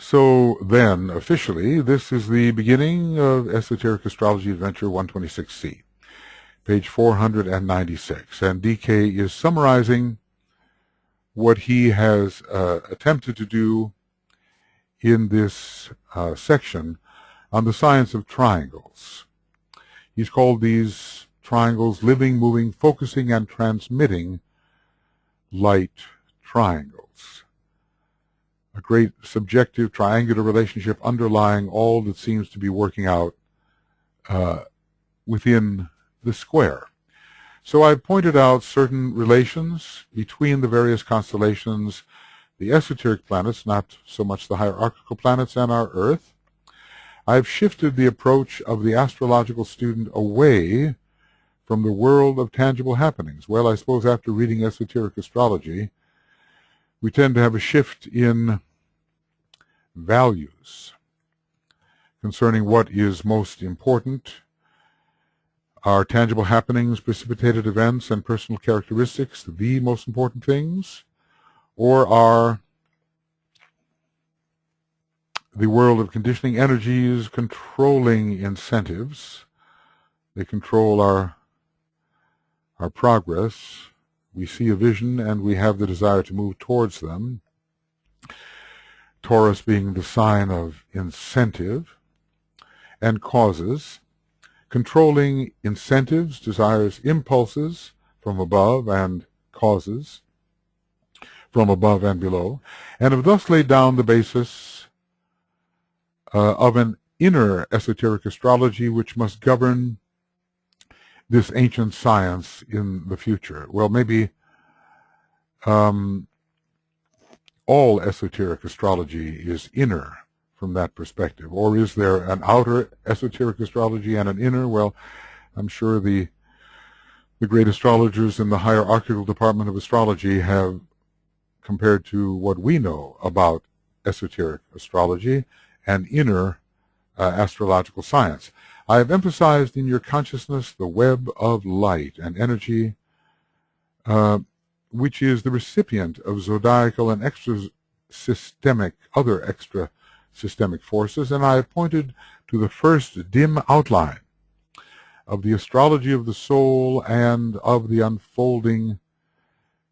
So then, officially, this is the beginning of Esoteric Astrology Adventure 126C, page 496. And DK is summarizing what he has attempted to do in this section on the science of triangles. He's called these triangles living, moving, focusing, and transmitting light triangles. A great subjective triangular relationship underlying all that seems to be working out within the square. So I've pointed out certain relations between the various constellations, the esoteric planets, not so much the hierarchical planets, and our Earth. I've shifted the approach of the astrological student away from the world of tangible happenings. Well, I suppose after reading esoteric astrology, we tend to have a shift in values concerning what is most important. Are tangible happenings, precipitated events, and personal characteristics the most important things? Or are the world of conditioning energies controlling incentives? They control our progress. We see a vision and we have the desire to move towards them. Taurus being the sign of incentive and causes. Controlling incentives, desires, impulses from above, and causes from above and below, and have thus laid down the basis of an inner esoteric astrology which must govern this ancient science in the future. Well, maybe all esoteric astrology is inner from that perspective, or is there an outer esoteric astrology and an inner? Well, I'm sure the great astrologers in the hierarchical department of astrology have, compared to what we know about esoteric astrology, an inner astrological science. I have emphasized in your consciousness the web of light and energy, which is the recipient of zodiacal and other extra-systemic forces, and I have pointed to the first dim outline of the astrology of the soul and of the unfolding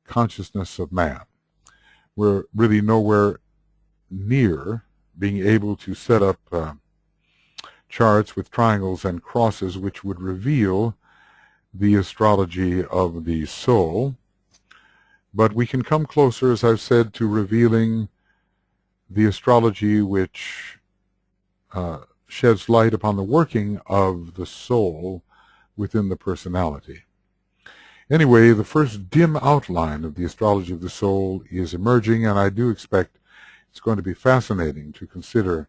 consciousness of man. We're really nowhere near being able to set up charts with triangles and crosses which would reveal the astrology of the soul, but we can come closer, as I've said, to revealing the astrology which sheds light upon the working of the soul within the personality. Anyway, the first dim outline of the astrology of the soul is emerging, and I do expect it's going to be fascinating to consider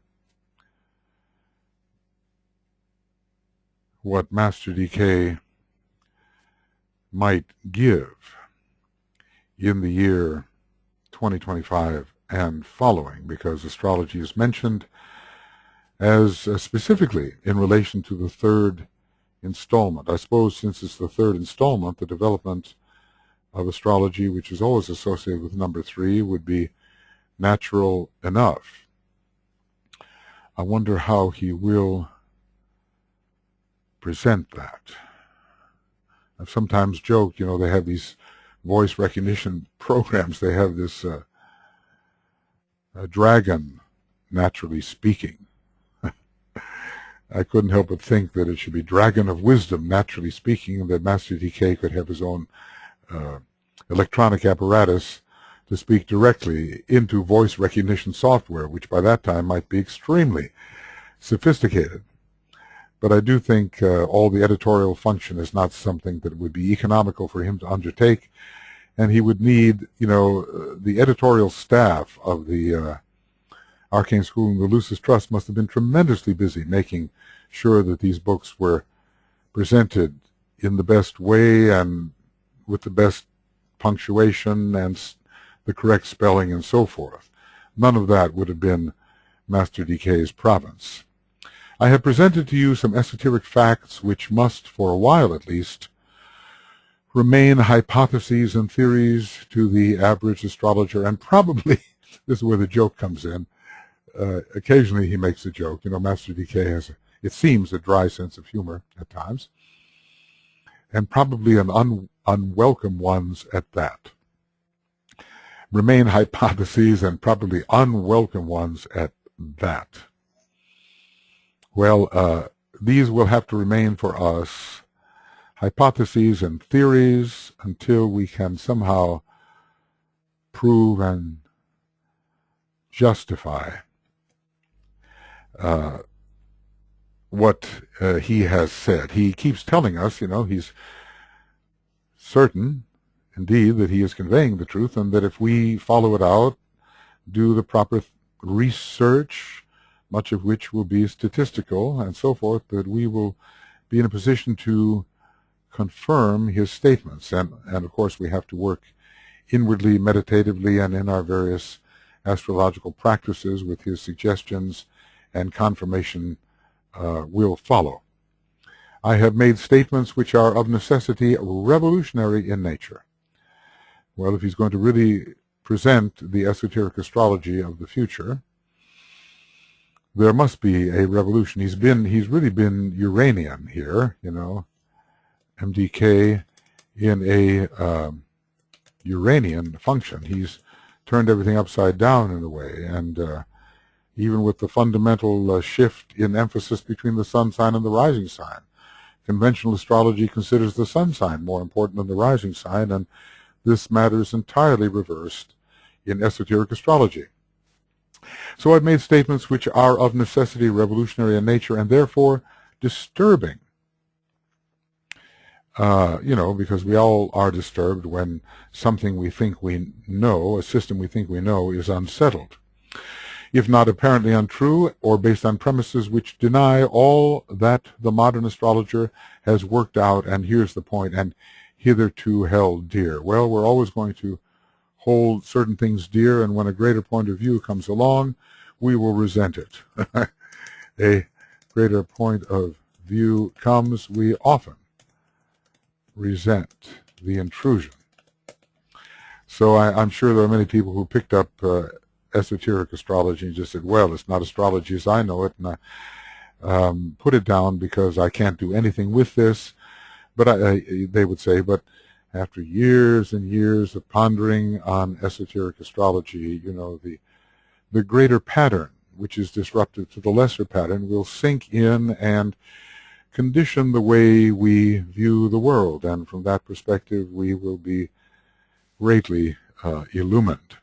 what Master DK might give in the year 2025 and following, because astrology is mentioned as specifically in relation to the third installment. I suppose since it's the third installment, the development of astrology, which is always associated with number 3, would be natural enough. I wonder how he will present that. I've sometimes joked, you know, they have these voice recognition programs. They have this dragon, naturally speaking. I couldn't help but think that it should be dragon of wisdom, naturally speaking, and that Master DK could have his own electronic apparatus to speak directly into voice recognition software, which by that time might be extremely sophisticated. But I do think all the editorial function is not something that would be economical for him to undertake, and he would need, you know, the editorial staff of the Arcane School and the Lucis Trust must have been tremendously busy making sure that these books were presented in the best way and with the best punctuation and the correct spelling and so forth. None of that would have been Master DK's province. I have presented to you some esoteric facts which must, for a while at least, remain hypotheses and theories to the average astrologer, and probably, this is where the joke comes in, occasionally he makes a joke. You know, Master DK has, it seems, a dry sense of humor at times, and probably an unwelcome ones at that. Remain hypotheses and probably unwelcome ones at that. Well, these will have to remain for us hypotheses and theories until we can somehow prove and justify what he has said. He keeps telling us, you know, he's certain, indeed, that he is conveying the truth, and that if we follow it out, do the proper research, much of which will be statistical and so forth, that we will be in a position to confirm his statements. And of course, we have to work inwardly, meditatively, and in our various astrological practices with his suggestions, and confirmation will follow. I have made statements which are of necessity revolutionary in nature. Well, if he's going to really present the esoteric astrology of the future, there must be a revolution. He's really been Uranian here, you know, MDK in a Uranian function. He's turned everything upside down in a way, and even with the fundamental shift in emphasis between the sun sign and the rising sign. Conventional astrology considers the sun sign more important than the rising sign, and this matter is entirely reversed in esoteric astrology. So I've made statements which are of necessity revolutionary in nature and therefore disturbing. You know, because we all are disturbed when something we think we know, a system we think we know, is unsettled. If not apparently untrue, or based on premises which deny all that the modern astrologer has worked out, and here's the point, and hitherto held dear. Well, we're always going to hold certain things dear, and when a greater point of view comes along, we will resent it. A greater point of view comes, we often resent the intrusion. So I'm sure there are many people who picked up esoteric astrology and just said, well, it's not astrology as I know it, and I put it down because I can't do anything with this. But they would say, but after years and years of pondering on esoteric astrology, you know, the greater pattern, which is disruptive to the lesser pattern, will sink in and condition the way we view the world, and from that perspective we will be greatly illumined.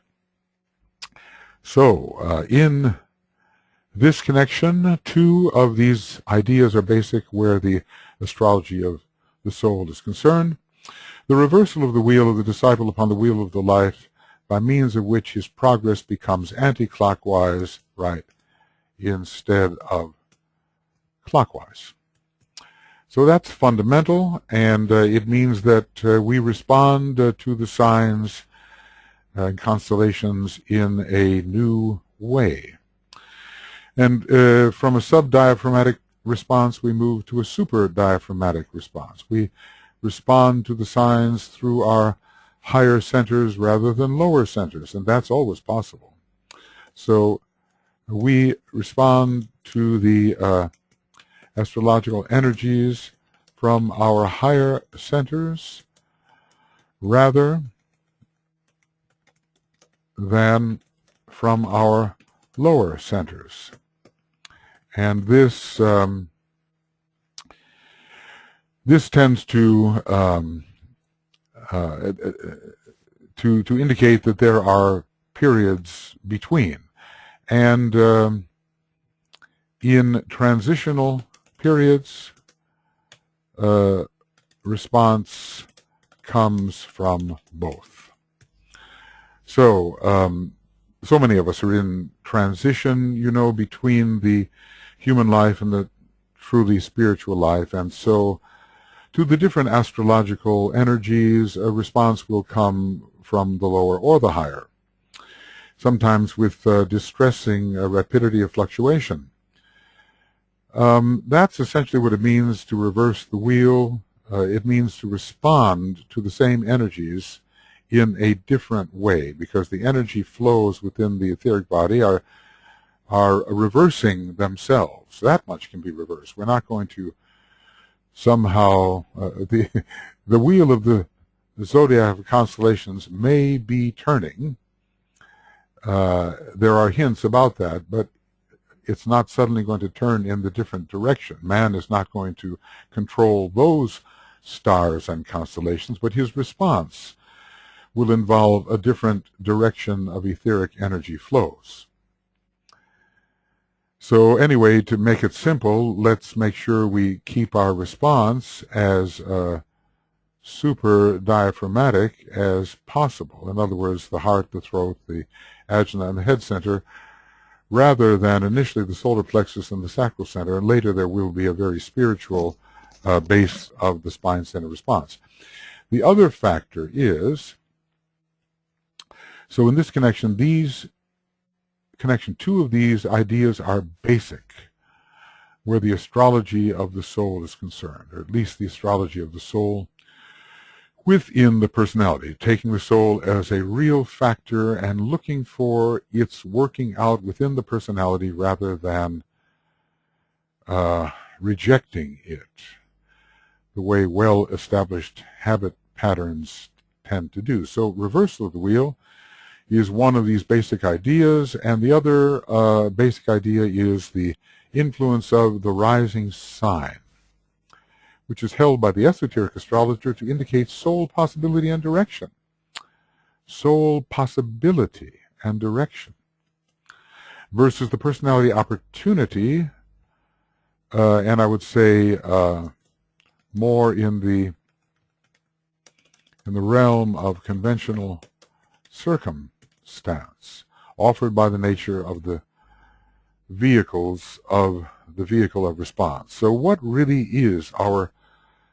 So in this connection, two of these ideas are basic where the astrology of the soul is concerned. The reversal of the wheel of the disciple upon the wheel of the life, by means of which his progress becomes anti-clockwise, right, instead of clockwise. So that's fundamental, and it means that we respond to the signs and constellations in a new way. And from a subdiaphragmatic response, we move to a superdiaphragmatic response. We respond to the signs through our higher centers rather than lower centers, and that's always possible. So we respond to the astrological energies from our higher centers rather than from our lower centers. And this this tends to indicate that there are periods between, and in transitional periods, response comes from both. So, so many of us are in transition, you know, between the human life and the truly spiritual life, and so to the different astrological energies, a response will come from the lower or the higher, sometimes with distressing rapidity of fluctuation. That's essentially what it means to reverse the wheel. It means to respond to the same energies in a different way, because the energy flows within the etheric body are are reversing themselves. That much can be reversed. We're not going to somehow the wheel of the zodiac constellations may be turning. There are hints about that, but it's not suddenly going to turn in the different direction. Man is not going to control those stars and constellations, but his response will involve a different direction of etheric energy flows. So anyway, to make it simple, let's make sure we keep our response as super diaphragmatic as possible. In other words, the heart, the throat, the ajna, and the head center, rather than initially the solar plexus and the sacral center, and later there will be a very spiritual base of the spine center response. The other factor is, so in this connection, two of these ideas are basic, where the astrology of the soul is concerned, or at least the astrology of the soul within the personality, taking the soul as a real factor and looking for its working out within the personality rather than rejecting it, the way well-established habit patterns tend to do. So reversal of the wheel is one of these basic ideas, and the other basic idea is the influence of the rising sign, which is held by the esoteric astrologer to indicate soul possibility and direction. Soul possibility and direction versus the personality opportunity, and I would say more in the realm of conventional circumstance offered by the nature of the vehicles of the vehicle of response. So what really is our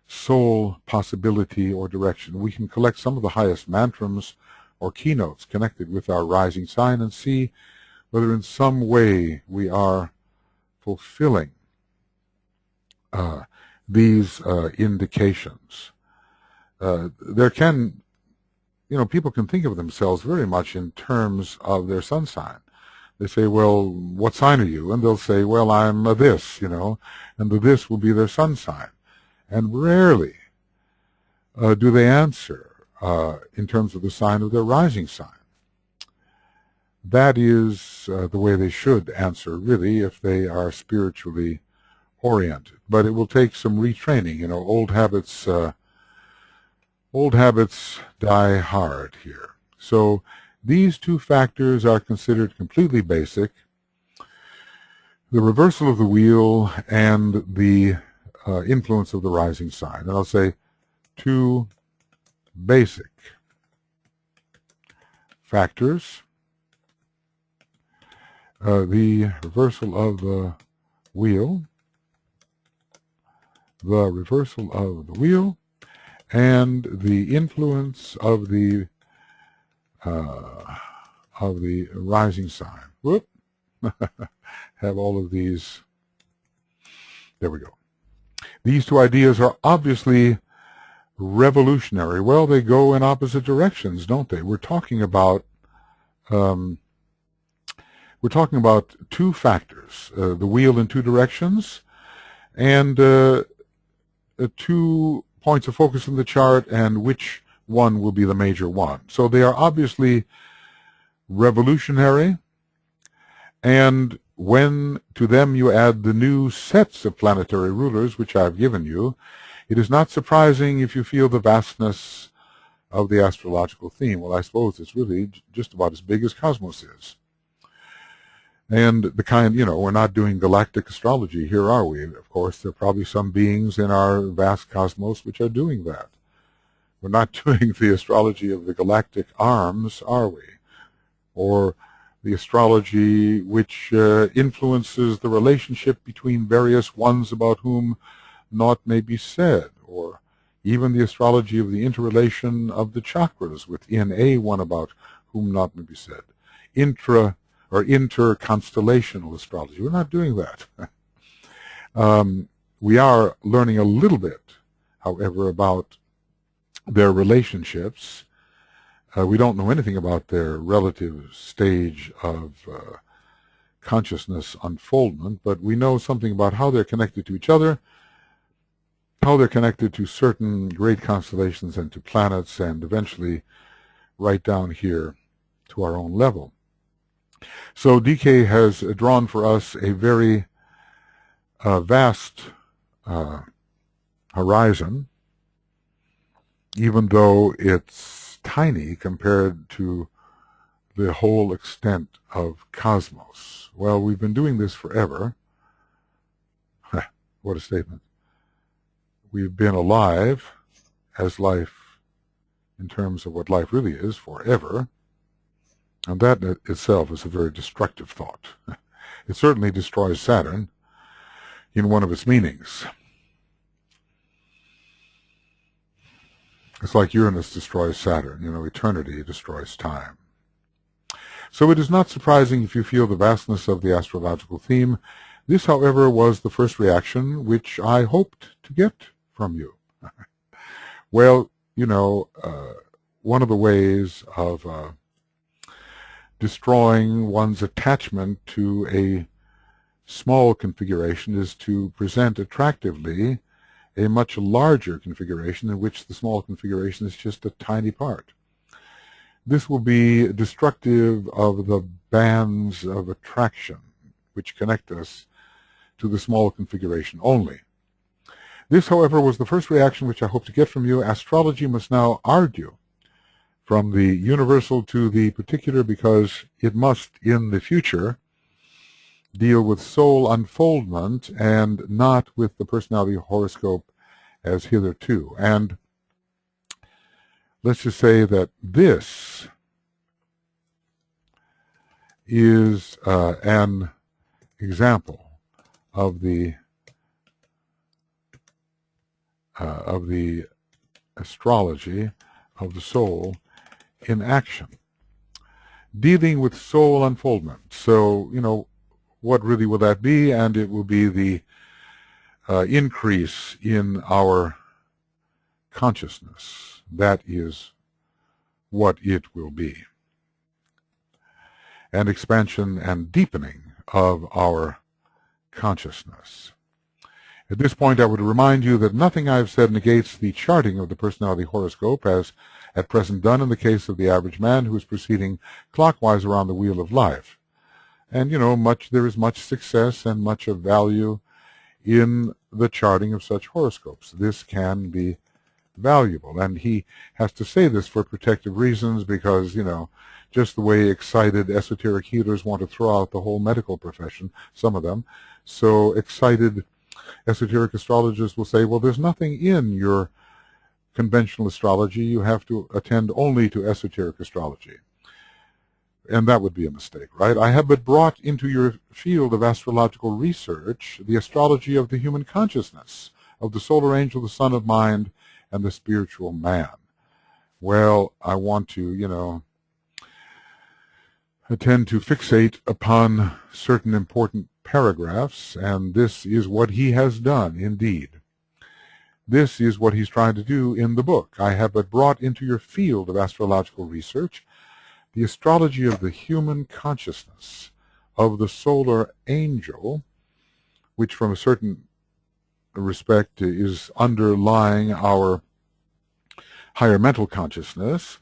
soul possibility or direction? We can collect some of the highest mantrams or keynotes connected with our rising sign and see whether in some way we are fulfilling these indications. There can, people can think of themselves very much in terms of their sun sign. They say, well, what sign are you? And they'll say, well, I'm a this, and the this will be their sun sign. And rarely do they answer in terms of the sign of their rising sign. That is the way they should answer, really, if they are spiritually oriented. But it will take some retraining. Old habits die hard here. So these two factors are considered completely basic: the reversal of the wheel and the influence of the rising sign. And I'll say two basic factors: the reversal of the wheel, and the influence of the rising sign. Whoop. Have all of these. There we go. These two ideas are obviously revolutionary. Well, they go in opposite directions, don't they? We're talking about two factors: the wheel in two directions, and two points of focus in the chart, and which one will be the major one. So they are obviously revolutionary, and when to them you add the new sets of planetary rulers which I've given you, it is not surprising if you feel the vastness of the astrological theme. Well, I suppose it's really just about as big as cosmos is. And the kind, we're not doing galactic astrology here, are we? Of course, there are probably some beings in our vast cosmos which are doing that. We're not doing the astrology of the galactic arms, are we? Or the astrology which influences the relationship between various ones about whom naught may be said, or even the astrology of the interrelation of the chakras within a one about whom naught may be said. Interconstellational astrology. We're not doing that. We are learning a little bit, however, about their relationships. We don't know anything about their relative stage of consciousness unfoldment, but we know something about how they're connected to each other, how they're connected to certain great constellations and to planets, and eventually right down here to our own level. So DK has drawn for us a very vast horizon, even though it's tiny compared to the whole extent of cosmos. Well, we've been doing this forever. What a statement. We've been alive as life, in terms of what life really is, forever. And that in itself is a very destructive thought. It certainly destroys Saturn in one of its meanings. It's like Uranus destroys Saturn. Eternity destroys time. So it is not surprising if you feel the vastness of the astrological theme. This, however, was the first reaction which I hoped to get from you. Well, one of the ways of destroying one's attachment to a small configuration is to present attractively a much larger configuration in which the small configuration is just a tiny part. This will be destructive of the bands of attraction which connect us to the small configuration only. This, however, was the first reaction which I hope to get from you. Astrology must now argue from the universal to the particular, because it must, in the future, deal with soul unfoldment and not with the personality horoscope as hitherto. And let's just say that this is an example of the astrology of the soul in action, dealing with soul unfoldment. So, what really will that be? And it will be the increase in our consciousness. That is what it will be. An expansion and deepening of our consciousness. At this point, I would remind you that nothing I've said negates the charting of the personality horoscope as at present done in the case of the average man who is proceeding clockwise around the wheel of life. And, there is much success and much of value in the charting of such horoscopes. This can be valuable. And he has to say this for protective reasons because, just the way excited esoteric healers want to throw out the whole medical profession, some of them. So excited esoteric astrologers will say, well, there's nothing in your conventional astrology. You have to attend only to esoteric astrology. And that would be a mistake, right? I have but brought into your field of astrological research the astrology of the human consciousness, of the solar angel, the son of mind, and the spiritual man. Well, I want to, tend to fixate upon certain important paragraphs, and this is what he has done, indeed. This is what he's trying to do in the book. I have but brought into your field of astrological research the astrology of the human consciousness, of the solar angel, which from a certain respect is underlying our higher mental consciousness,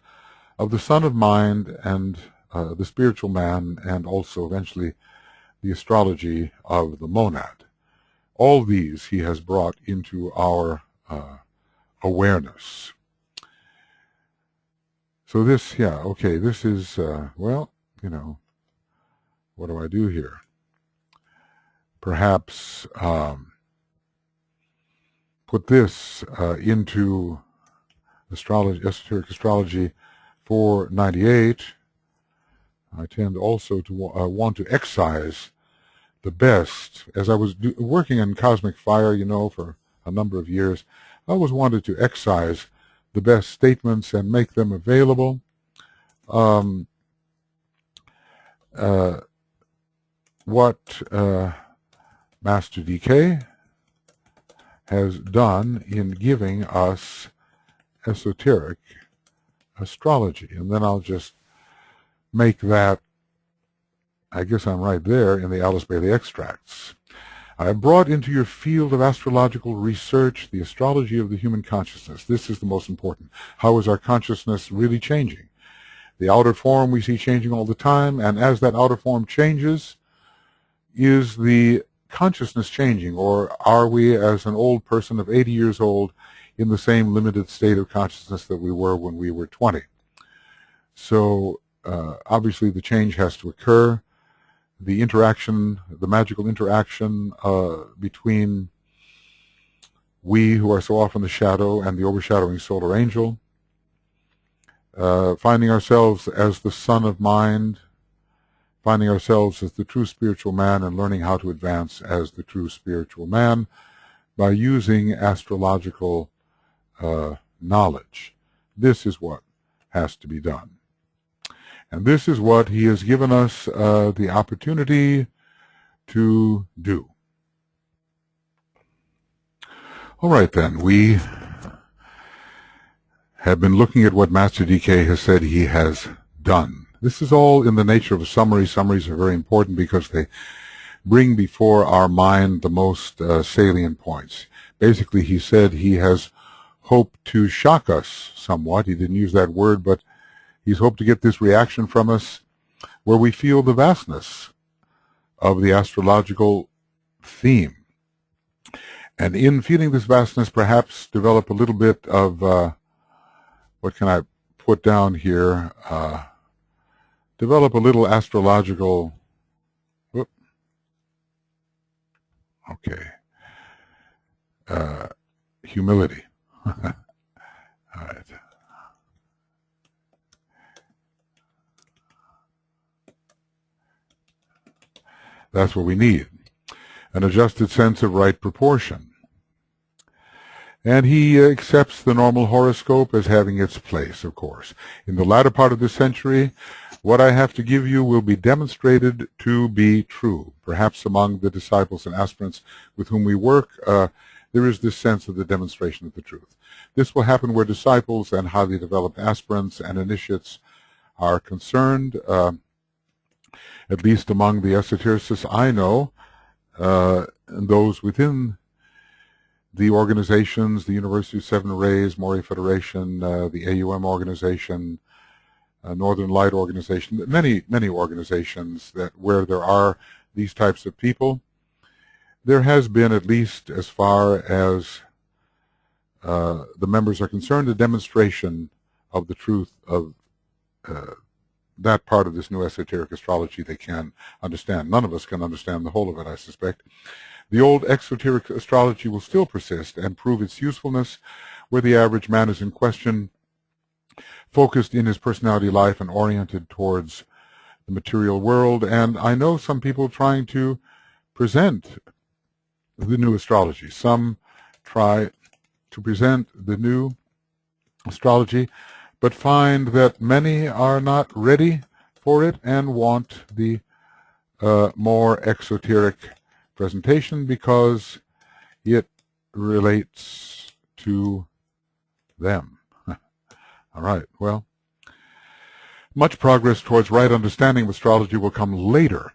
of the son of mind and the spiritual man, and also eventually the astrology of the monad. All these he has brought into our awareness. So this, this is, what do I do here? Perhaps put this into esoteric astrology 498. I tend also to want to excise the best. As I was working in Cosmic Fire, for a number of years, I always wanted to excise the best statements and make them available. What Master DK has done in giving us esoteric astrology. And then I'll just make that I guess I'm right there in the Alice Bailey extracts. I have brought into your field of astrological research the astrology of the human consciousness. This is the most important. How is our consciousness really changing? The outer form we see changing all the time, and as that outer form changes, is the consciousness changing, or are we, as an old person of 80 years old, in the same limited state of consciousness that we were when we were 20? So obviously the change has to occur. The interaction, the magical interaction between we who are so often the shadow and the overshadowing solar angel, finding ourselves as the son of mind, finding ourselves as the true spiritual man, and learning how to advance as the true spiritual man by using astrological knowledge. This is what has to be done. And this is what he has given us the opportunity to do. All right, then. We have been looking at what Master DK has said he has done. This is all in the nature of a summary. Summaries are very important because they bring before our mind the most salient points. Basically, he said he has hoped to shock us somewhat. He didn't use that word, but he's hoped to get this reaction from us where we feel the vastness of the astrological theme. And in feeling this vastness, perhaps develop a little bit of, what can I put down here? Develop a little astrological, humility. All right. That's what we need, an adjusted sense of right proportion. And he accepts the normal horoscope as having its place, of course. In the latter part of this century, what I have to give you will be demonstrated to be true. Perhaps among the disciples and aspirants with whom we work, there is this sense of the demonstration of the truth. This will happen where disciples and highly developed aspirants and initiates are concerned. At least among the esotericists I know, and those within the organizations, the University of Seven Rays, Morya Federation, the AUM organization, Northern Light organization, many organizations where there are these types of people, there has been, at least as far as the members are concerned, a demonstration of the truth of that part of this new esoteric astrology they can understand. None of us can understand the whole of it, I suspect. The old exoteric astrology will still persist and prove its usefulness where the average man is in question, focused in his personality life and oriented towards the material world. And I know some people trying to present the new astrology. Some try to present the new astrology, but find that many are not ready for it and want the more exoteric presentation because it relates to them. All right, well, much progress towards right understanding of astrology will come later,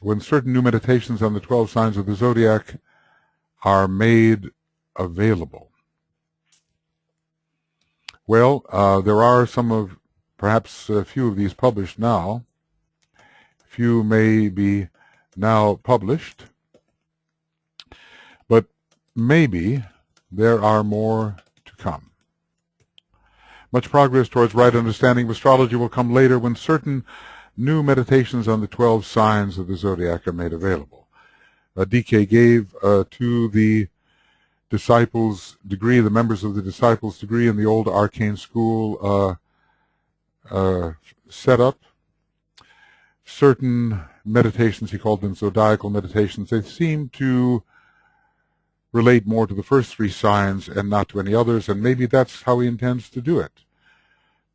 when certain new meditations on the 12 signs of the zodiac are made available. Well, there are perhaps a few of these published now. Few may be now published, but maybe there are more to come. Much progress towards right understanding of astrology will come later when certain new meditations on the 12 signs of the zodiac are made available. DK gave to the disciples degree, the members of the disciples degree in the old arcane school setup, certain meditations, he called them zodiacal meditations. They seem to relate more to the first three signs and not to any others, and maybe that's how he intends to do it,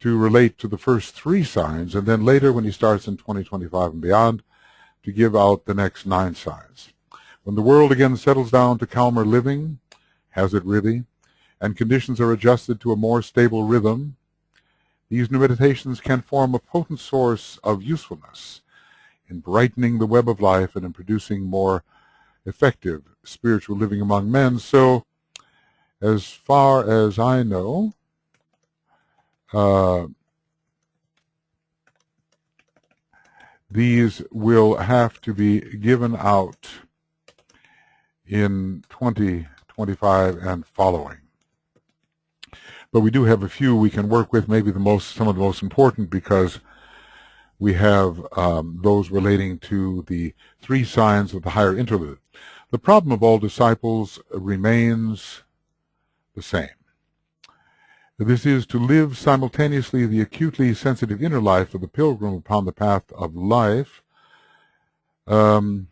to relate to the first three signs, and then later when he starts in 2025 and beyond, to give out the next 9 signs. When the world again settles down to calmer living, has it really, and conditions are adjusted to a more stable rhythm, these new meditations can form a potent source of usefulness in brightening the web of life and in producing more effective spiritual living among men. So, as far as I know, these will have to be given out in 2025 and following. But we do have a few we can work with, maybe some of the most important, because we have those relating to the 3 signs of the higher interlude. The problem of all disciples remains the same. This is to live simultaneously the acutely sensitive inner life of the pilgrim upon the path of life, of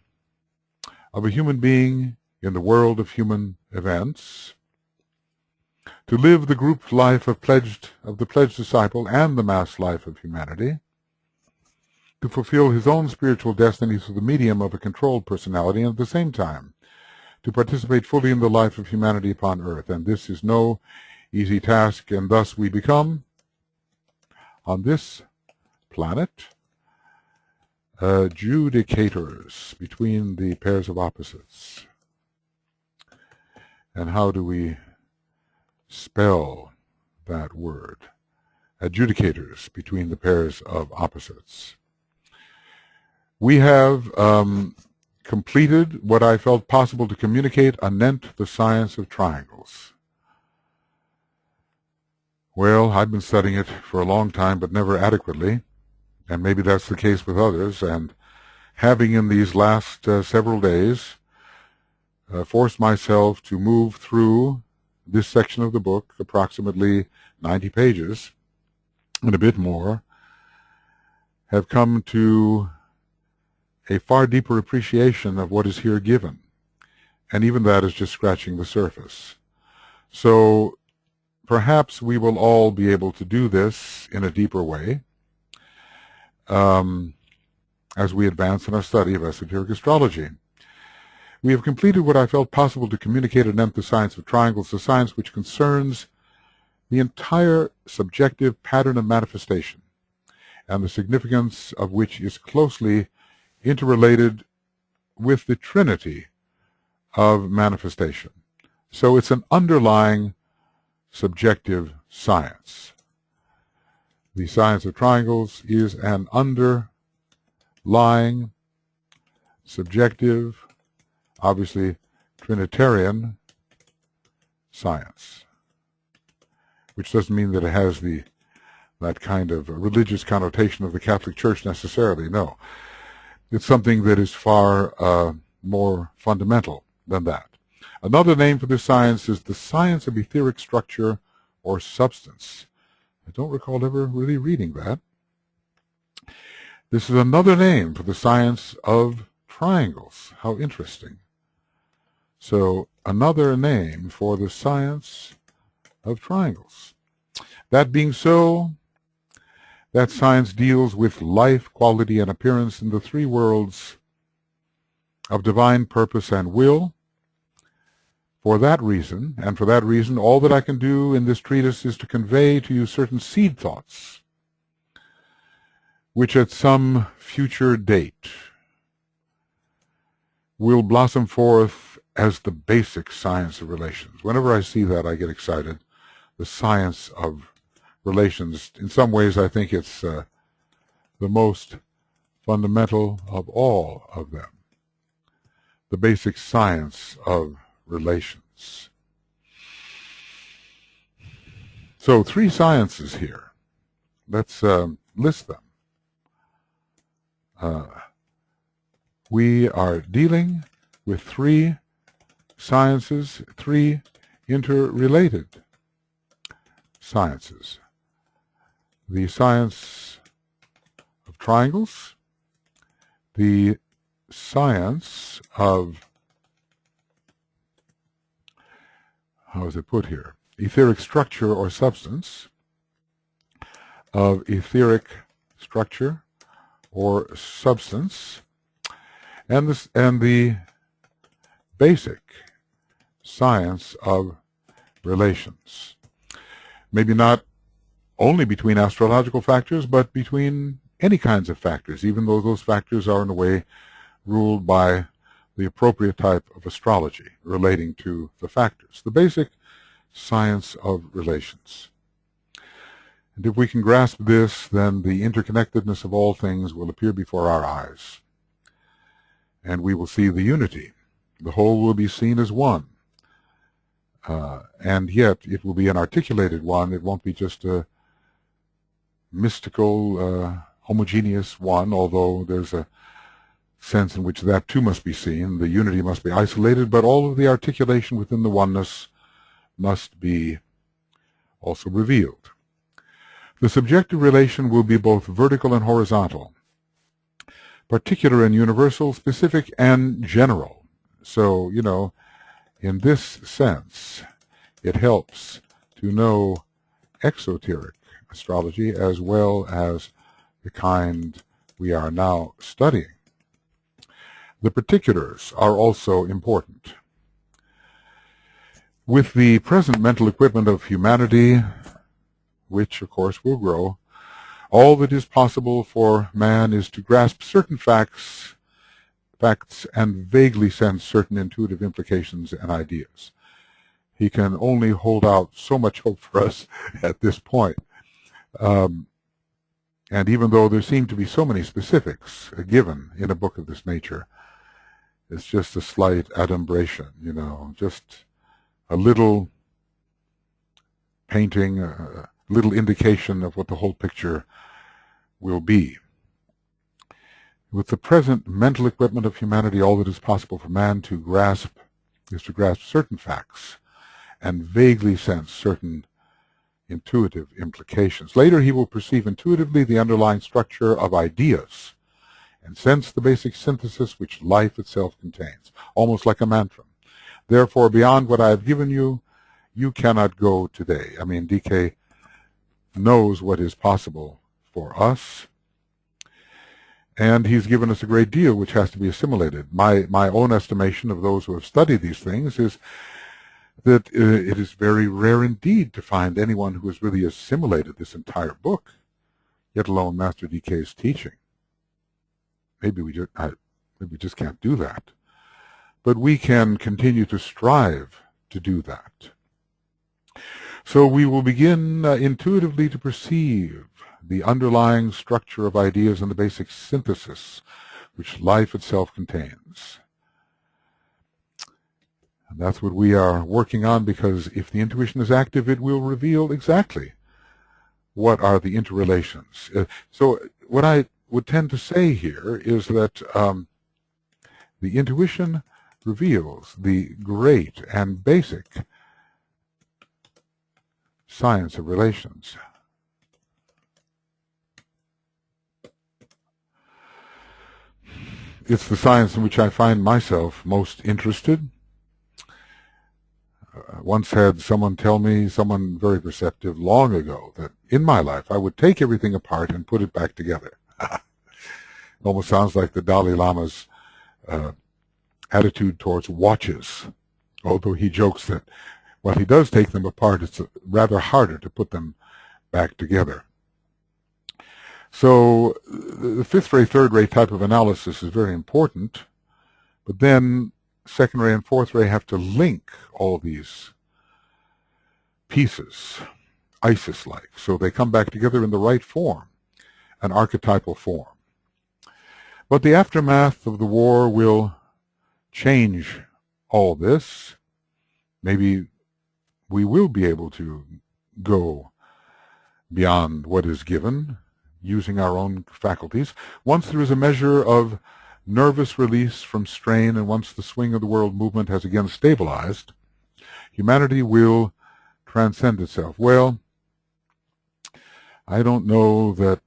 a human being in the world of human events, to live the group life of the pledged disciple and the mass life of humanity, to fulfill his own spiritual destiny through the medium of a controlled personality, and at the same time to participate fully in the life of humanity upon earth. And this is no easy task, and thus we become, on this planet, adjudicators between the pairs of opposites. And how do we spell that word? Adjudicators between the pairs of opposites. We have completed what I felt possible to communicate anent the science of triangles. Well, I've been studying it for a long time, but never adequately, and maybe that's the case with others, and having in these last several days forced myself to move through this section of the book, approximately 90 pages, and a bit more, have come to a far deeper appreciation of what is here given. And even that is just scratching the surface. So perhaps we will all be able to do this in a deeper way as we advance in our study of esoteric astrology. We have completed what I felt possible to communicate anent the science of triangles, the science which concerns the entire subjective pattern of manifestation, and the significance of which is closely interrelated with the trinity of manifestation. So it's an underlying subjective science. The science of triangles is an underlying subjective, obviously Trinitarian science, which doesn't mean that it has that kind of religious connotation of the Catholic Church necessarily. No. It's something that is far more fundamental than that. Another name for this science is the science of etheric structure or substance. I don't recall ever really reading that. This is another name for the science of triangles. How interesting. So, another name for the science of triangles. That being so, that science deals with life, quality, and appearance in the 3 worlds of divine purpose and will. For that reason, and for that reason, all that I can do in this treatise is to convey to you certain seed thoughts, which at some future date will blossom forth as the basic science of relations. Whenever I see that, I get excited. The science of relations. In some ways, I think it's the most fundamental of all of them. The basic science of relations. So 3 sciences here. Let's list them. We are dealing with 3 sciences, 3 interrelated sciences. The science of triangles, the science of, how is it put here, etheric structure or substance, of etheric structure or substance, and the basic science of relations. Maybe not only between astrological factors, but between any kinds of factors, even though those factors are in a way ruled by the appropriate type of astrology relating to the factors, the basic science of relations. And if we can grasp this, then the interconnectedness of all things will appear before our eyes, and we will see the unity. The whole will be seen as one, and yet it will be an articulated one. It won't be just a mystical, homogeneous one, although there's a sense in which that too must be seen. The unity must be isolated, but all of the articulation within the oneness must be also revealed. The subjective relation will be both vertical and horizontal, particular and universal, specific and general. So, in this sense, it helps to know exoteric astrology as well as the kind we are now studying. The particulars are also important. With the present mental equipment of humanity, which of course will grow, all that is possible for man is to grasp certain facts and vaguely sense certain intuitive implications and ideas. He can only hold out so much hope for us at this point. And even though there seem to be so many specifics given in a book of this nature, it's just a slight adumbration, just a little painting, a little indication of what the whole picture will be. With the present mental equipment of humanity, all that is possible for man to grasp is to grasp certain facts and vaguely sense certain intuitive implications. Later he will perceive intuitively the underlying structure of ideas and sense the basic synthesis which life itself contains, almost like a mantra. Therefore, beyond what I have given you, you cannot go today. I mean, DK knows what is possible for us, and he's given us a great deal which has to be assimilated. My own estimation of those who have studied these things is that it is very rare indeed to find anyone who has really assimilated this entire book, yet alone Master DK's teaching. Maybe we just can't do that. But we can continue to strive to do that. So we will begin intuitively to perceive the underlying structure of ideas and the basic synthesis which life itself contains. And that's what we are working on, because if the intuition is active, it will reveal exactly what are the interrelations. So what I would tend to say here is that the intuition reveals the great and basic science of relations. It's the science in which I find myself most interested. Once had someone tell me, someone very perceptive long ago, that in my life I would take everything apart and put it back together. It almost sounds like the Dalai Lama's attitude towards watches, although he jokes that while he does take them apart, it's rather harder to put them back together. So the fifth-ray, third-ray type of analysis is very important, but then second-ray and fourth-ray have to link all these pieces, ISIS-like, so they come back together in the right form, an archetypal form. But the aftermath of the war will change all this. Maybe we will be able to go beyond what is given, using our own faculties. Once there is a measure of nervous release from strain, and once the swing of the world movement has again stabilized, humanity will transcend itself. Well, I don't know that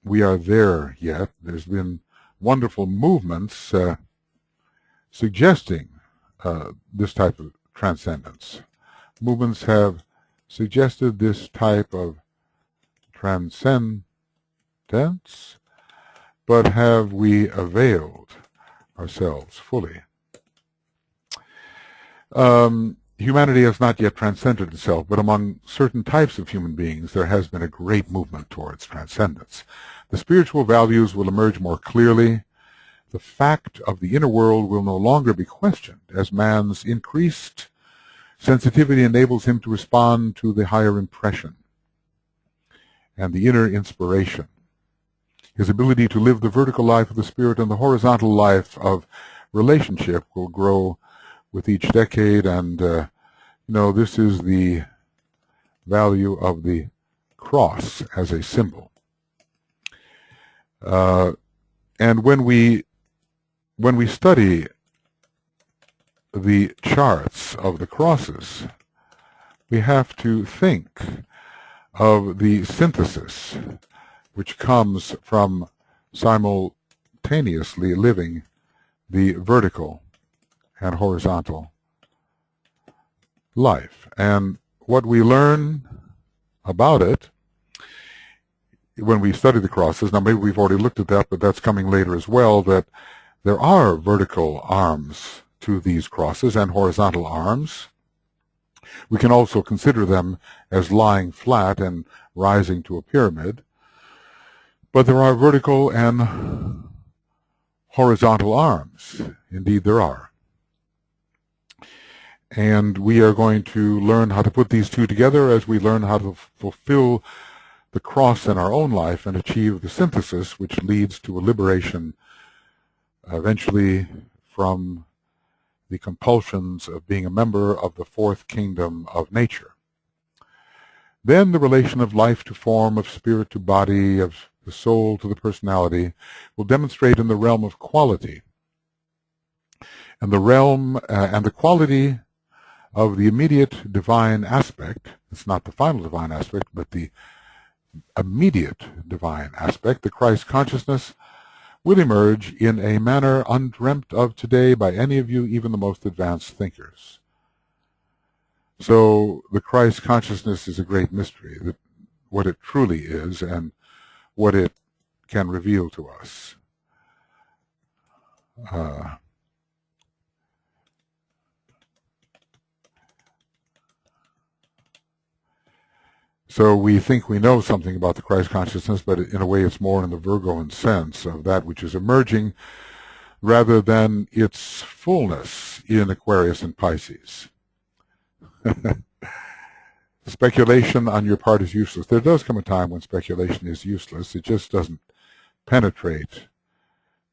we are there yet. There's been wonderful movements suggesting this type of transcendence. Movements have suggested this type of transcendence, but have we availed ourselves fully? humanity has not yet transcended itself, but among certain types of human beings there has been a great movement towards transcendence. The spiritual values will emerge more clearly. The fact of the inner world will no longer be questioned, as man's increased sensitivity enables him to respond to the higher impression and the inner inspiration. His ability to live the vertical life of the spirit and the horizontal life of relationship will grow with each decade, and this is the value of the cross as a symbol. And when we study the charts of the crosses, we have to think of the synthesis which comes from simultaneously living the vertical and horizontal life. And what we learn about it when we study the crosses, now maybe we've already looked at that, but that's coming later as well, that there are vertical arms to these crosses and horizontal arms. We can also consider them as lying flat and rising to a pyramid. But there are vertical and horizontal arms. Indeed, there are. And we are going to learn how to put these two together as we learn how to fulfill the cross in our own life and achieve the synthesis which leads to a liberation eventually from the compulsions of being a member of the fourth kingdom of nature. Then the relation of life to form, of spirit to body, of the soul to the personality will demonstrate in the realm of quality. And the realm and the quality of the immediate divine aspect, it's not the final divine aspect, but the immediate divine aspect, the Christ consciousness, will emerge in a manner undreamt of today by any of you, even the most advanced thinkers. So the Christ consciousness is a great mystery, that what it truly is and what it can reveal to us. So we think we know something about the Christ consciousness, but in a way it's more in the Virgoan sense of that which is emerging rather than its fullness in Aquarius and Pisces. Speculation on your part is useless. There does come a time when speculation is useless. It just doesn't penetrate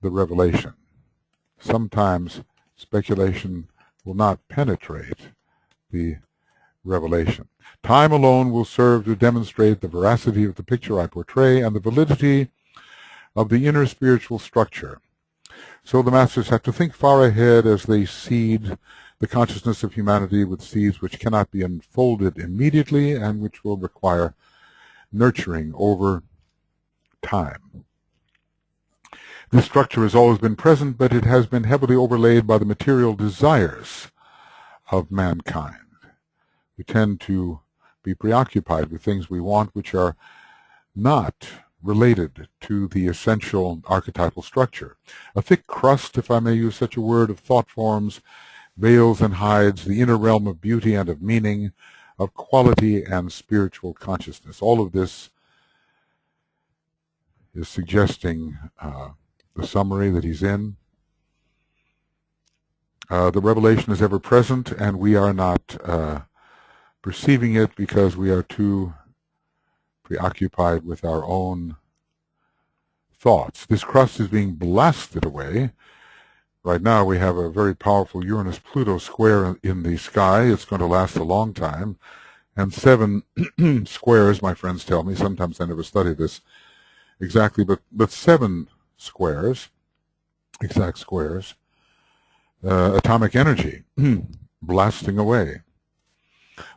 the revelation. Sometimes speculation will not penetrate the revelation. Time alone will serve to demonstrate the veracity of the picture I portray and the validity of the inner spiritual structure. So the masters have to think far ahead as they seed the consciousness of humanity with seeds which cannot be unfolded immediately and which will require nurturing over time. This structure has always been present, but it has been heavily overlaid by the material desires of mankind. We tend to be preoccupied with things we want which are not related to the essential archetypal structure. A thick crust, if I may use such a word, of thought forms veils and hides the inner realm of beauty and of meaning, of quality and spiritual consciousness. All of this is suggesting the summary that he's in. The revelation is ever present, and we are not perceiving it because we are too preoccupied with our own thoughts. This crust is being blasted away. Right now we have a very powerful Uranus-Pluto square in the sky. It's going to last a long time. And 7 squares, my friends tell me, sometimes I never study this exactly, but 7 squares, exact squares, atomic energy blasting away.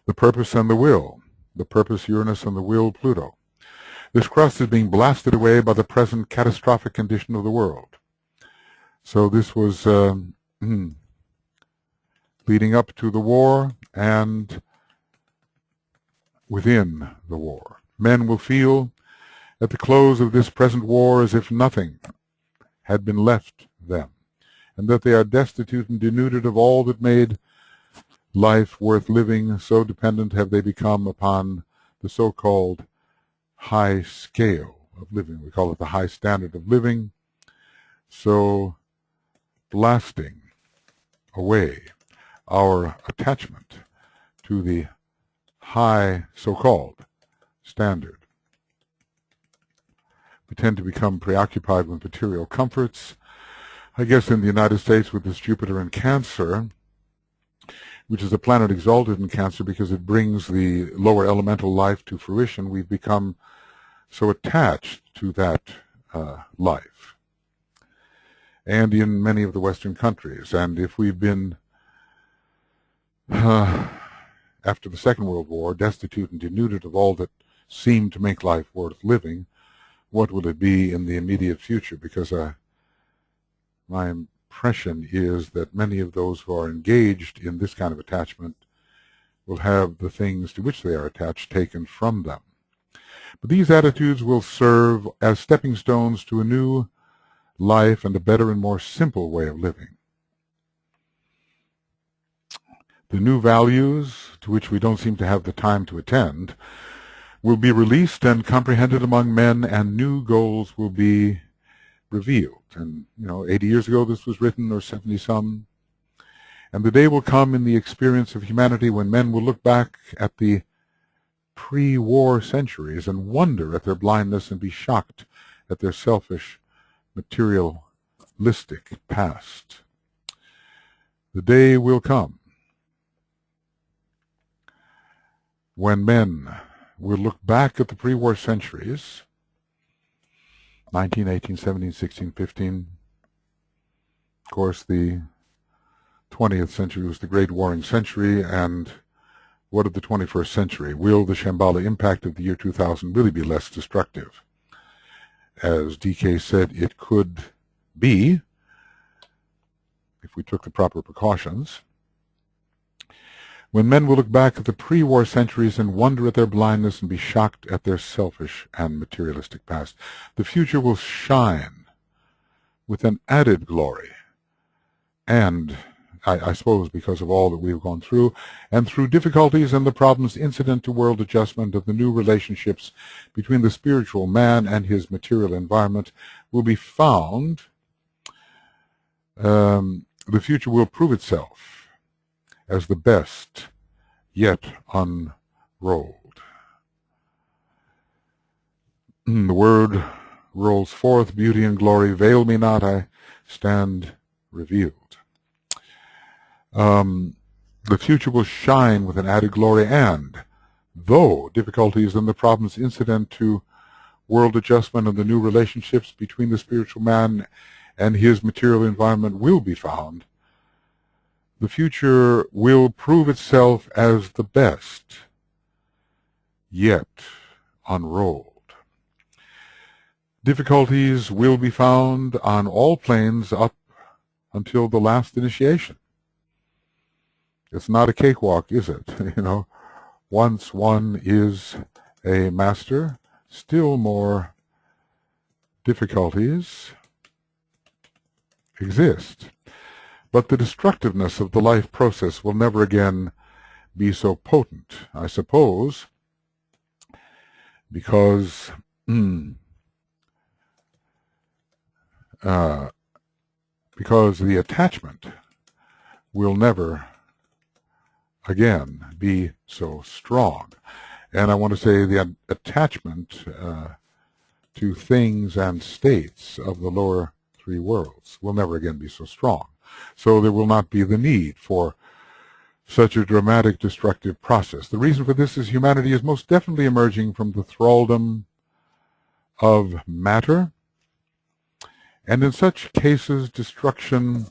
The purpose and the will, the purpose Uranus and the will Pluto. This crust is being blasted away by the present catastrophic condition of the world. So this was leading up to the war and within the war. Men will feel at the close of this present war as if nothing had been left them, and that they are destitute and denuded of all that made life worth living, so dependent have they become upon the so-called high scale of living. We call it the high standard of living. So blasting away our attachment to the high so-called standard. We tend to become preoccupied with material comforts. I guess in the United States with this Jupiter in Cancer, which is a planet exalted in Cancer because it brings the lower elemental life to fruition, we've become so attached to that life. And in many of the Western countries. And if we've been, after the Second World War, destitute and denuded of all that seemed to make life worth living, what will it be in the immediate future? Because my impression is that many of those who are engaged in this kind of attachment will have the things to which they are attached taken from them. But these attitudes will serve as stepping stones to a new life and a better and more simple way of living. The new values, to which we don't seem to have the time to attend, will be released and comprehended among men, and new goals will be revealed. And, 80 years ago this was written, or 70-some. And the day will come in the experience of humanity when men will look back at the pre-war centuries and wonder at their blindness and be shocked at their selfish, materialistic past. The day will come when men will look back at the pre-war centuries, 19, 18, 17, 16, 15. Of course, the 20th century was the Great Warring Century, and what of the 21st century? Will the Shambhala impact of the year 2000 really be less destructive? As DK said, it could be, if we took the proper precautions. When men will look back at the pre-war centuries and wonder at their blindness and be shocked at their selfish and materialistic past, the future will shine with an added glory. And I suppose because of all that we've gone through, and through difficulties and the problems incident to world adjustment of the new relationships between the spiritual man and his material environment will be found, the future will prove itself as the best yet unrolled. The word rolls forth, beauty and glory, veil me not, I stand revealed. The future will shine with an added glory, and though difficulties and the problems incident to world adjustment and the new relationships between the spiritual man and his material environment will be found, the future will prove itself as the best yet unrolled. Difficulties will be found on all planes up until the last initiation. It's not a cakewalk, is it? Once one is a master, still more difficulties exist. But the destructiveness of the life process will never again be so potent, I suppose, because the attachment will never again be so strong. And I want to say the attachment to things and states of the lower three worlds will never again be so strong. So there will not be the need for such a dramatic destructive process. The reason for this is humanity is most definitely emerging from the thraldom of matter, and in such cases destruction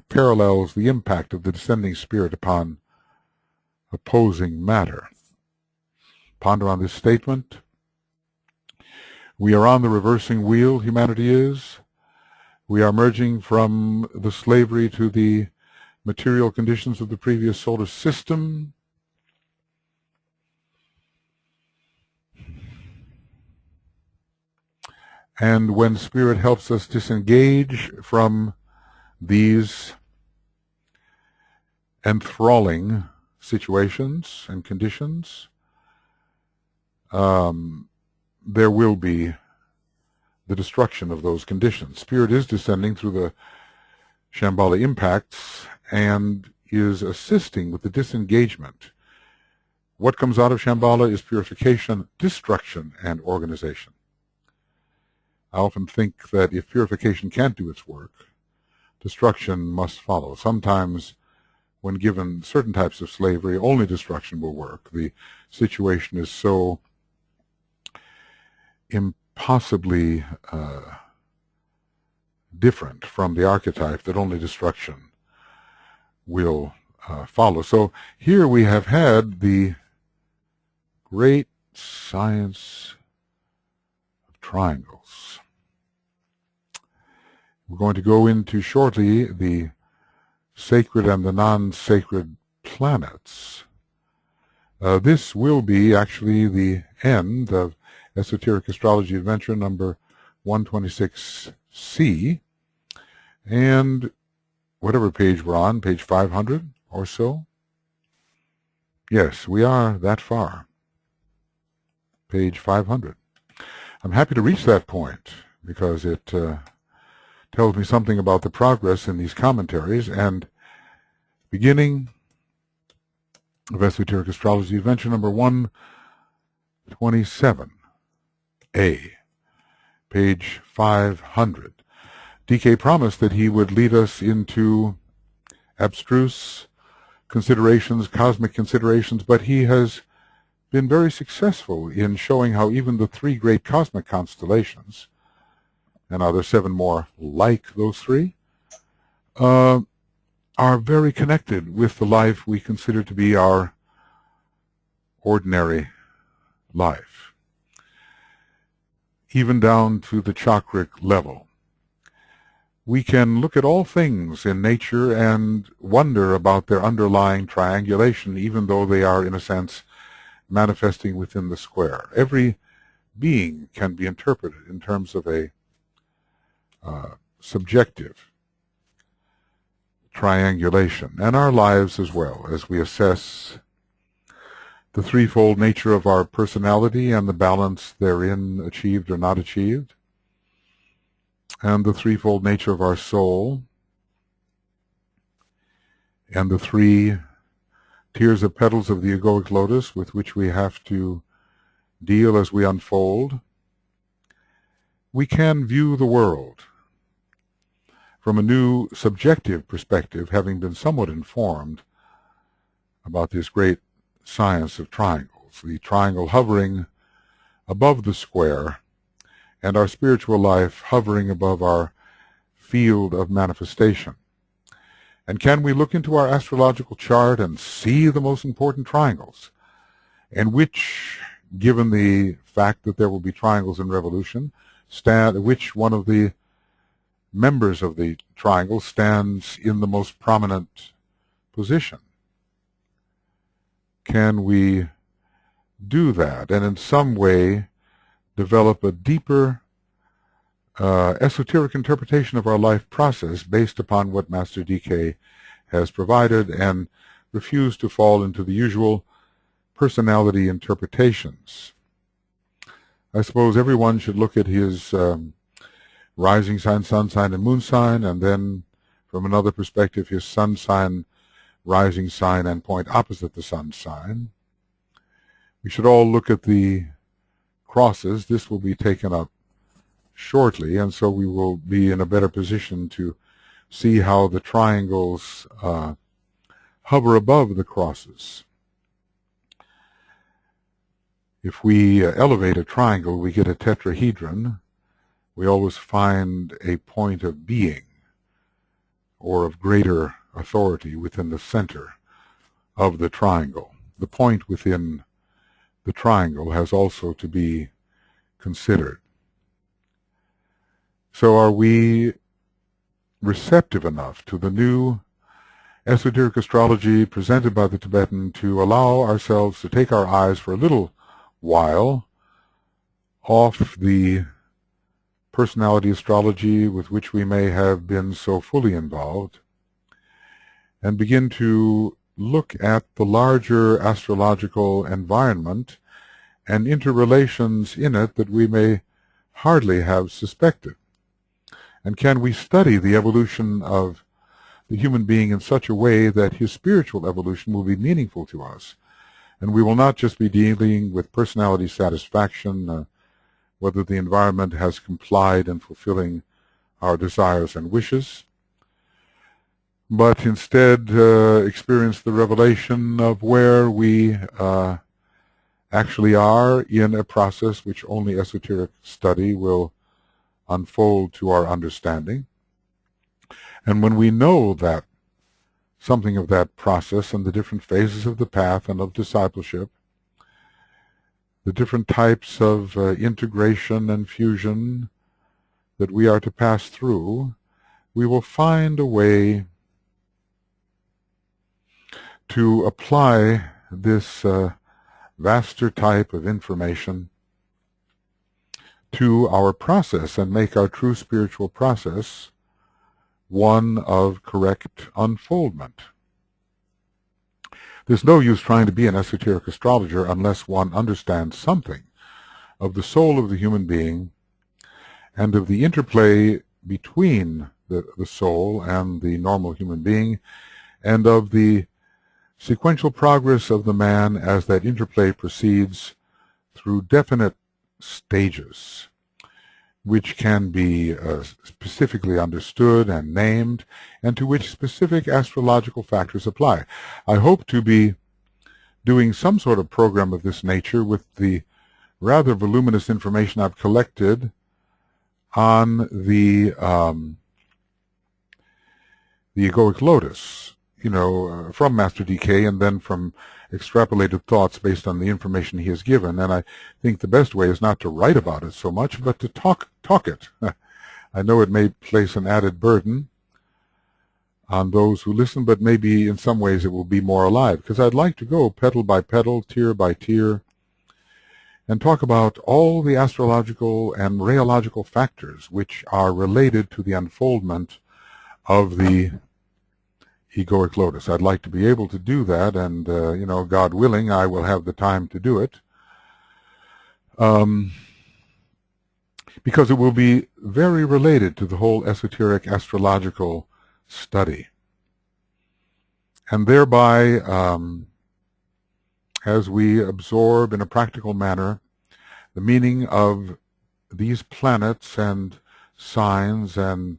parallels the impact of the descending spirit upon opposing matter. Ponder on this statement. We are on the reversing wheel, humanity is. We are emerging from the slavery to the material conditions of the previous solar system. And when Spirit helps us disengage from these enthralling situations and conditions, there will be the destruction of those conditions. Spirit is descending through the Shambhala impacts and is assisting with the disengagement. What comes out of Shambhala is purification, destruction, and organization. I often think that if purification can't do its work, destruction must follow. Sometimes, when given certain types of slavery, only destruction will work. The situation is so impossibly different from the archetype that only destruction will follow. So here we have had the great science of triangles. We're going to go into shortly the sacred and the non-sacred planets. This will be actually the end of Esoteric Astrology Adventure number 126C, and whatever page we're on, page 500 or so. Yes, we are that far. Page 500. I'm happy to reach that point because it tells me something about the progress in these commentaries. And beginning of Esoteric Astrology Adventure number 127A, page 500. DK promised that he would lead us into abstruse considerations, cosmic considerations, but he has been very successful in showing how even the three great cosmic constellations, and now there's 7 more like those 3, are very connected with the life we consider to be our ordinary life, even down to the chakric level. We can look at all things in nature and wonder about their underlying triangulation, even though they are, in a sense, manifesting within the square. Every being can be interpreted in terms of a subjective triangulation, and our lives as well, as we assess the threefold nature of our personality and the balance therein achieved or not achieved, and the threefold nature of our soul, and the 3 tiers of petals of the egoic lotus with which we have to deal as we unfold. We can view the world from a new subjective perspective, having been somewhat informed about this great science of triangles, the triangle hovering above the square, and our spiritual life hovering above our field of manifestation. And can we look into our astrological chart and see the most important triangles, and which, given the fact that there will be triangles in revolution, which one of the members of the triangle stands in the most prominent position? Can we do that and in some way develop a deeper esoteric interpretation of our life process based upon what Master DK has provided, and refuse to fall into the usual personality interpretations? I suppose everyone should look at his rising sign, sun sign, and moon sign, and then from another perspective his sun sign, rising sign, and point opposite the sun sign. We should all look at the crosses. This will be taken up shortly, and so we will be in a better position to see how the triangles hover above the crosses. If we elevate a triangle, we get a tetrahedron. We always find a point of being or of greater authority within the center of the triangle. The point within the triangle has also to be considered. So are we receptive enough to the new esoteric astrology presented by the Tibetan to allow ourselves to take our eyes for a little while off the personality astrology with which we may have been so fully involved, and begin to look at the larger astrological environment and interrelations in it that we may hardly have suspected? And can we study the evolution of the human being in such a way that his spiritual evolution will be meaningful to us? And we will not just be dealing with personality satisfaction, whether the environment has complied in fulfilling our desires and wishes, but instead experience the revelation of where we actually are in a process which only esoteric study will unfold to our understanding. And when we know that something of that process and the different phases of the path and of discipleship, the different types of integration and fusion that we are to pass through, we will find a way to apply this vaster type of information to our process and make our true spiritual process one of correct unfoldment. There's no use trying to be an esoteric astrologer unless one understands something of the soul of the human being and of the interplay between the soul and the normal human being, and of the sequential progress of the man as that interplay proceeds through definite stages, which can be specifically understood and named, and to which specific astrological factors apply. I hope to be doing some sort of program of this nature with the rather voluminous information I've collected on the egoic lotus, from Master DK, and then from extrapolated thoughts based on the information he has given. And I think the best way is not to write about it so much, but to talk it. I know it may place an added burden on those who listen, but maybe in some ways it will be more alive, because I'd like to go petal by petal, tier by tier, and talk about all the astrological and rheological factors which are related to the unfoldment of the egoic lotus. I'd like to be able to do that, and God willing, I will have the time to do it, because it will be very related to the whole esoteric astrological study, and thereby, as we absorb in a practical manner the meaning of these planets and signs and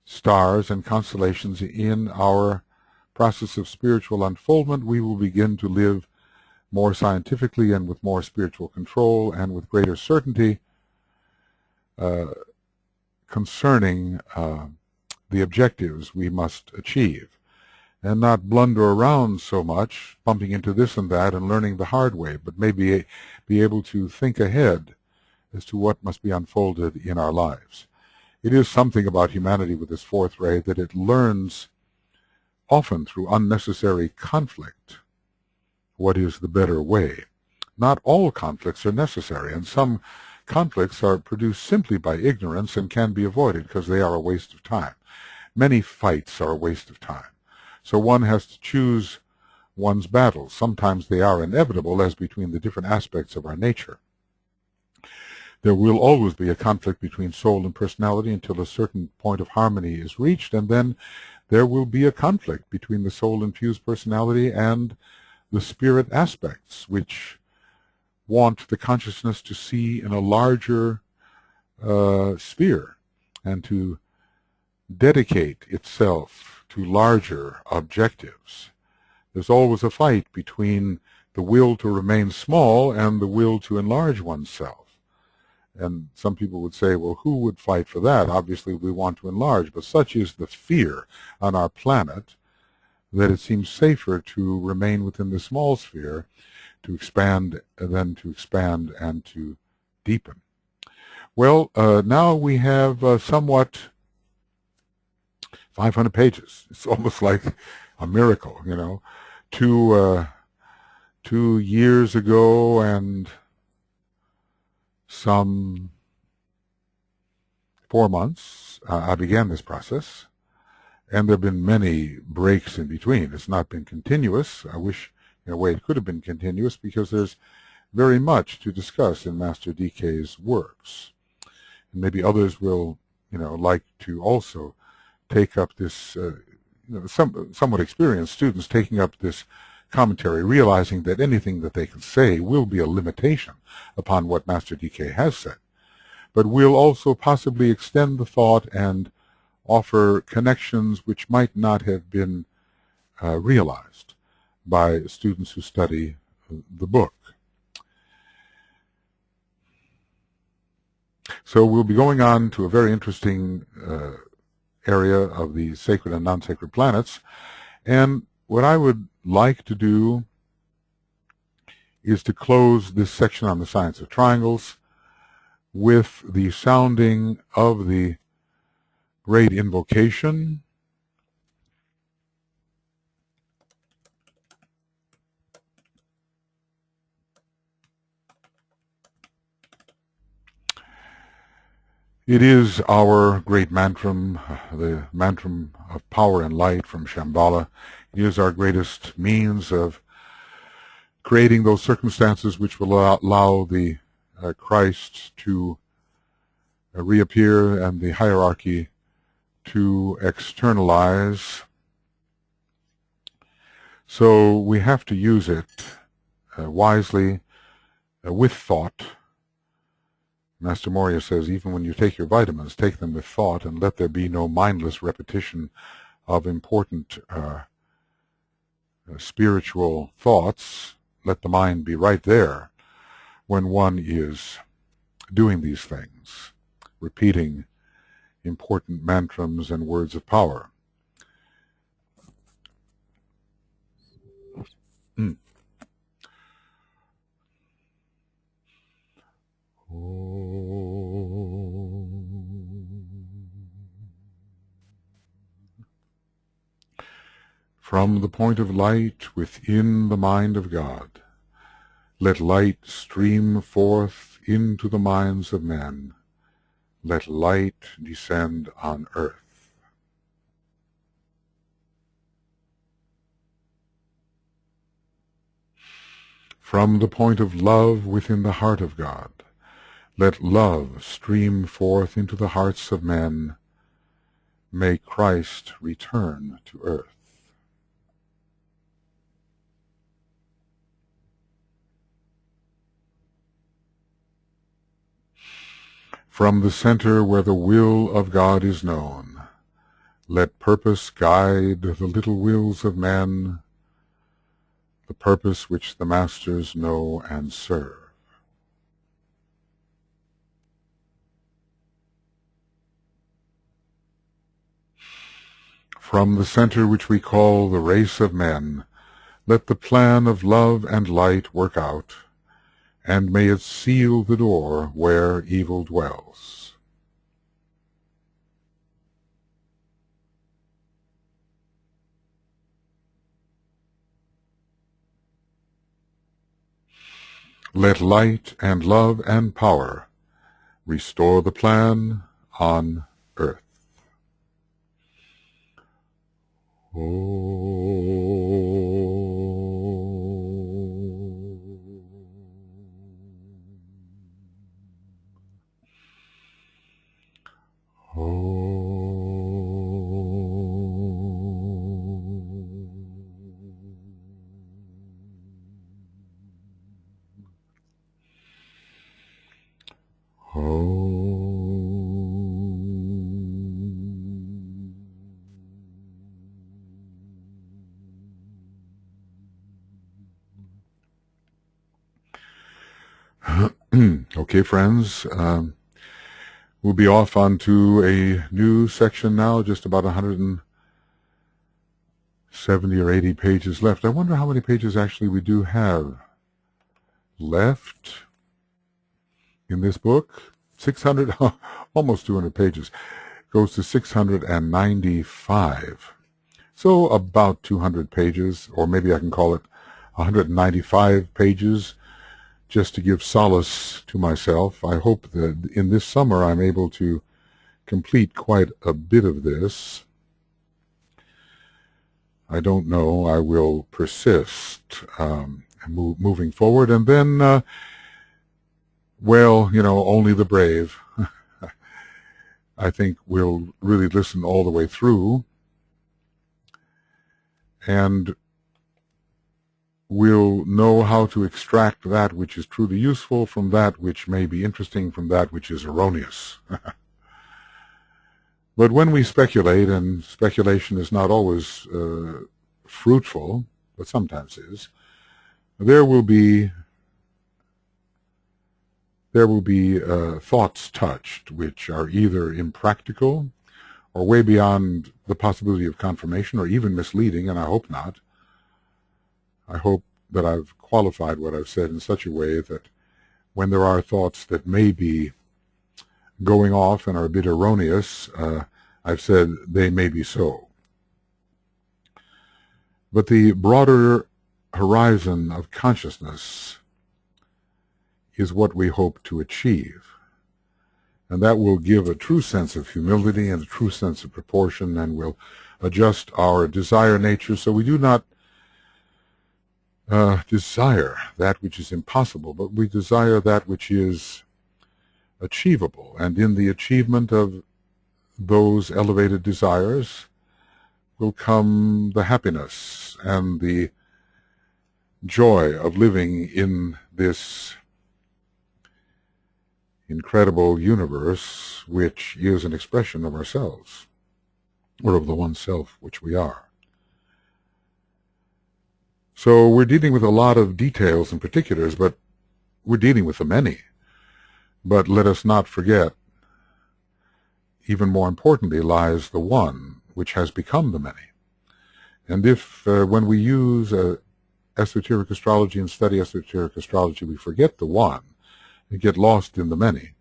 stars and constellations in our process of spiritual unfoldment, we will begin to live more scientifically and with more spiritual control and with greater certainty concerning the objectives we must achieve, and not blunder around so much, bumping into this and that and learning the hard way, but maybe be able to think ahead as to what must be unfolded in our lives. It is something about humanity with this fourth ray that it learns often through unnecessary conflict what is the better way. Not all conflicts are necessary, and some conflicts are produced simply by ignorance and can be avoided because they are a waste of time. Many fights are a waste of time. So one has to choose one's battles. Sometimes they are inevitable, as between the different aspects of our nature. There will always be a conflict between soul and personality until a certain point of harmony is reached, and then there will be a conflict between the soul-infused personality and the spirit aspects, which want the consciousness to see in a larger sphere and to dedicate itself to larger objectives. There's always a fight between the will to remain small and the will to enlarge oneself. And some people would say, well, who would fight for that? Obviously, we want to enlarge, but such is the fear on our planet that it seems safer to remain within the small sphere, to expand, than to expand and to deepen. Well, now we have somewhat 500 pages. It's almost like a miracle, 2 years ago and some 4 months, I began this process, And there have been many breaks in between. It's not been continuous. I wish, in a way, it could have been continuous, because there's very much to discuss in Master DK's works. And maybe others will, like to also take up this, somewhat experienced students taking up this commentary, realizing that anything that they can say will be a limitation upon what Master DK has said, but will also possibly extend the thought and offer connections which might not have been realized by students who study the book. So we'll be going on to a very interesting area of the sacred and non-sacred planets, and what I would like to do is to close this section on the science of triangles with the sounding of the great invocation. It is our great mantram, the mantram of power and light from Shambhala. It is our greatest means of creating those circumstances which will allow the Christ to reappear and the hierarchy to externalize. So we have to use it wisely, with thought. Master Morya says, even when you take your vitamins, take them with thought, and let there be no mindless repetition of important spiritual thoughts. Let the mind be right there when one is doing these things, repeating important mantrams and words of power. From the point of light within the mind of God, let light stream forth into the minds of men. Let light descend on earth. From the point of love within the heart of God, let love stream forth into the hearts of men. May Christ return to earth. From the center where the will of God is known, let purpose guide the little wills of men, the purpose which the masters know and serve. From the center which we call the race of men, let the plan of love and light work out, and may it seal the door where evil dwells. Let light and love and power restore the plan on earth. Okay, friends, we'll be off onto a new section now, just about 170 or 80 pages left. I wonder how many pages actually we do have left in this book. 600, almost 200 pages. Goes to 695. So about 200 pages, or maybe I can call it 195 pages, just to give solace to myself. I hope that in this summer I'm able to complete quite a bit of this. I don't know. I will persist, moving forward, and then, well, only the brave, I think, will really listen all the way through, and will know how to extract that which is truly useful from that which may be interesting, from that which is erroneous. But when we speculate, and speculation is not always fruitful, but sometimes is, there will be thoughts touched which are either impractical or way beyond the possibility of confirmation, or even misleading, and I hope not. I hope that I've qualified what I've said in such a way that when there are thoughts that may be going off and are a bit erroneous, I've said they may be so. But the broader horizon of consciousness is what we hope to achieve. And that will give a true sense of humility and a true sense of proportion, and will adjust our desire nature so we do not desire that which is impossible, but we desire that which is achievable. And in the achievement of those elevated desires will come the happiness and the joy of living in this incredible universe, which is an expression of ourselves, or of the one self which we are. So we're dealing with a lot of details and particulars, but we're dealing with the many. But let us not forget, even more importantly, lies the one which has become the many. And if, when we use esoteric astrology and study esoteric astrology, we forget the one and get lost in the many,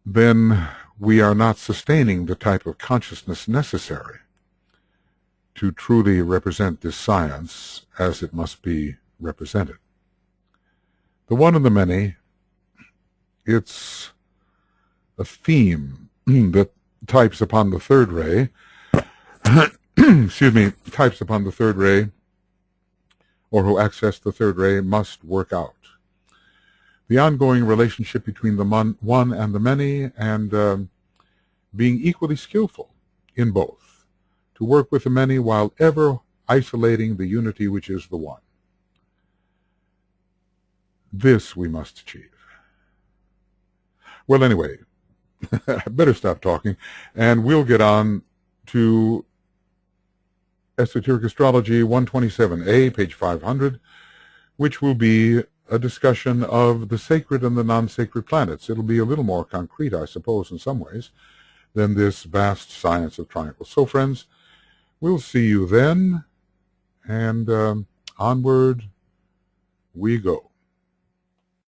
then we are not sustaining the type of consciousness necessary to truly represent this science as it must be represented. The one and the many, it's a theme that types upon the third ray, excuse me, types upon the third ray, or who access the third ray, must work out. The ongoing relationship between the one and the many, and being equally skillful in both, to work with the many while ever isolating the unity which is the one. This we must achieve. Well, anyway, I better stop talking, and we'll get on to Esoteric Astrology 127A, page 500, which will be a discussion of the sacred and the non-sacred planets. It'll be a little more concrete, I suppose, in some ways, than this vast science of triangles. So, friends, we'll see you then, and onward we go.